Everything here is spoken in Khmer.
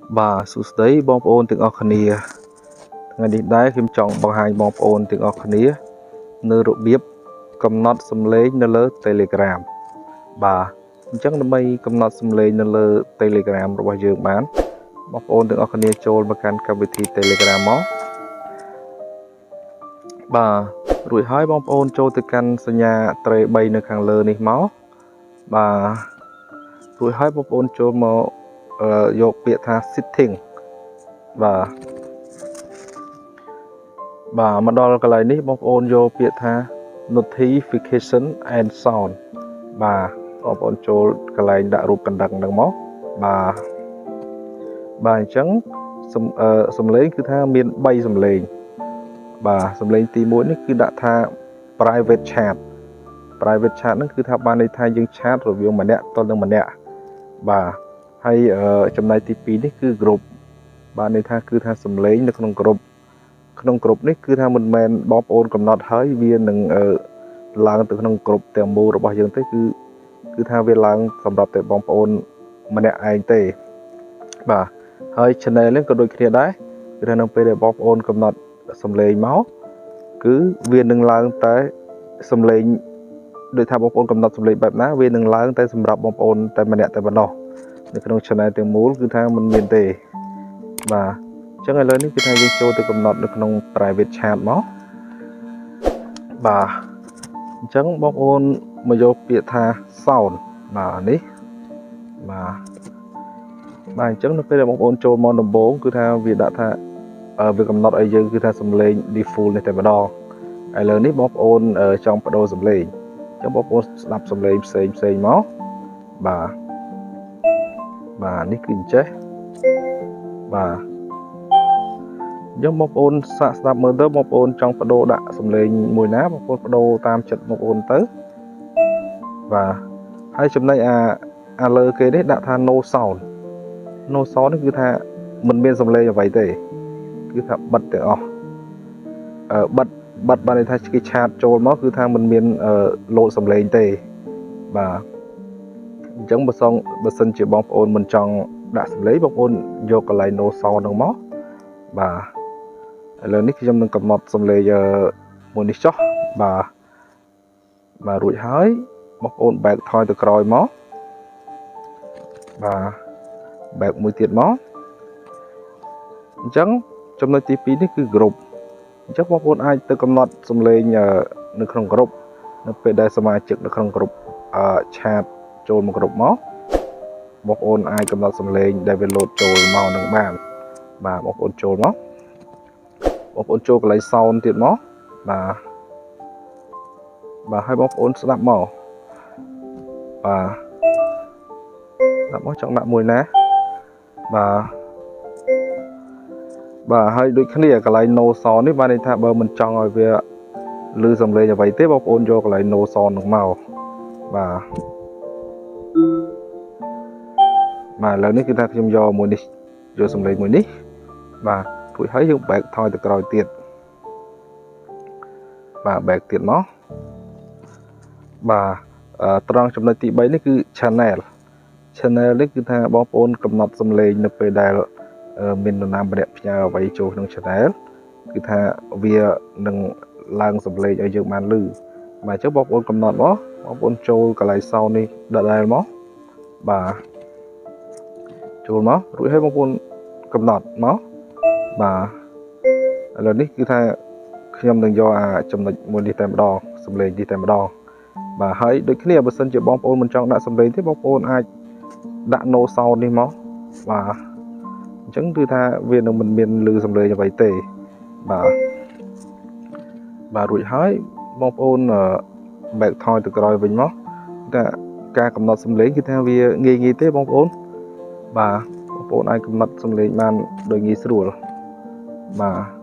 Bà sụt đấy bom ôn tiếng Orkney ngày đi đáy khiêm trọng bằng hai bom ôn tiếng Orkney nơi rụng biếp cầm nọt xâm lấy nơi lơ Telegram bà chắc là mấy cầm nọt xâm lấy nơi lơ Telegram rồi bao giờ bán bom ôn tiếng Orkney trôi mà can cavity Telegram máu bà rủi hai bom ôn trôi từ can sân nhà tre bay nơi khang lơ này máu bà rủi hai bom ôn trôi máu vô biệt tha sitting và mà đo cái này ní bóng ôn vô biệt tha notification and sound và bóng ôn cho cái này đã rụp cần đằng đằng móc và chẳng sầm lấy cứ tha miền bay sầm lên và sầm lên tí mỗi nó cứ đã tha private chat nó cứ tha ban đây tha dương chat rồi việc mà nè to lưng mà nè và hay ở trong này TP ní cứ group ban đây tha cứ tha sầm lấy nó không groupក្នុងក្រុមនេះគឺថាមិនមែនបងប្អូនកំណត់ហើយវានឹងឡើងទៅក្នុងក្រុមទាំងមូលរបស់យើងទេគឺថាវាឡើងសម្រាប់តែបងប្អូនម្នាក់ឯងទេបាទហើយ channel នេះក៏ដូចគ្នាដែរគឺថានៅពេលដែលបងប្អូនកំណត់សំឡេងមកគឺវានឹងឡើងតែសំឡេងដូចថាបងប្អូនកំណត់សំឡេងបែបណាវានឹងឡើងតែសម្រាប់បងប្អូនតែម្នាក់តែប៉ុណ្ណោះនៅក្នុង channel ទាំងមូលគឺថាមិនមានទេបាទចឹងឥឡូវនេះគឺថាយើងចូលទៅកំណត់នៅក្នុង private chat មកបាទអញ្ចឹងបងប្អូនមកយកពាក្យថា sound បាទនេះបាទអញ្ចឹងនៅពេលដែលបងប្អូនចូលមកដំបូងគឺថាវាដាក់ថាវាកំណត់ឲ្យយើងគឺថាសំឡេង default នេះតែម្ដងឥឡូវនេះបងប្អូនចង់បដូរសំឡេងអញ្ចឹងបងប្អូនស្ដាប់សំឡេងផ្សេងមកបាទនេះគឺអញ្ចេះបាទយើងបងប្អូនសាកស្ដាប់មើលទៅបងប្អូនចង់បដូរដាក់សំឡេងមួយណាបងប្អូនបដូរតាមចិត្តបងប្អូនទៅបាទហើយចំណែកអាលើគេនេះដាក់ថា no sound នេះគឺថាមិនមានសំឡេងអ្វីទេគឺថាបិទទាំងអស់បិទបានន័យថាគេឆាតចូលមកគឺថាមិនមានលោតសំឡេងទេបាទអញ្ចឹងបើសិនជាបងប្អូនមិនចង់ដាក់សំឡេងបងប្អូនយកកន្លែង no sound ហ្នឹងមកបាទឥឡូវនេះខ្ញុំនឹងកំណត់សំឡេងមួយនេះចុះបាទរួចហើយបងប្អូនបែកថយទៅក្រោយមកបាទបែកមួយទៀតមកអញ្ចឹងចំណុចទី2នេះគឺ group អញ្ចឹងបងប្អូនអាចទៅកំណត់សំឡេងនៅក្នុង group នៅពេលដែលសមាជិកនៅក្នុង group ឆាតចូលមក group មកបងប្អូនអាចកំណត់សំឡេងដែលវាលោតចូលមកនឹងបានបាទបងប្អូនចូលមកបងប្អូនចូលកន្លែង sound ទៀតមកបាទហើយបងប្អូនស្ដាប់មកបាទស្ដាប់មកចង់ដាក់មួយណាបាទហើយដូចគ្នាកន្លែង no sound នេះបានន័យថាបើមិនចង់ឲ្យវាឮសំឡេងអ្វីទេបងប្អូនយកកន្លែង no sound នោះមកបាទឥឡូវនេះគឺថាខ្ញុំយកមួយនេះយកសំឡេងមួយនេះបាទរួចហើយយើងបែកថយទៅក្រោយទៀតបាទបែកទៀតមកបាទត្រង់ចំណុចទី3នេះគឺ channel នេះគឺថាបងប្អូនកំណត់សំឡេងនៅពេលដែលមាននរណាម្នាក់ផ្ញើអ្វីចូលក្នុង channel គឺថាវានឹងឡើងសំឡេងឲ្យយើងបានឮបាទអញ្ចឹងបងប្អូនកំណត់មកបងប្អូនចូលកន្លែង sound នេះដដែលមកបាទចូលមករួចហើយបងប្អូនកំណត់មកបាទឥឡូវនេះគឺថាខ្ញុំនឹងយកចំណុចមួយនេះតែម្ដងសំឡេងនេះតែម្ដងបាទហើយដូចគ្នាបើសិនជាបងប្អូនមិនចង់ដាក់សំឡេងទេបងប្អូនអាចដាក់ no sound នេះមកបាទអញ្ចឹងគឺថាវានឹងមិនមានឮសំឡេងអ្វីទេបាទរួចហើយបងប្អូនបែកថយទៅក្រោយវិញមកថាការកំណត់សំឡេងគឺថាវាងាយទេបងប្អូនបាទបងប្អូនអាចកំណត់សំឡេងបានដោយងាយស្រួលបាទ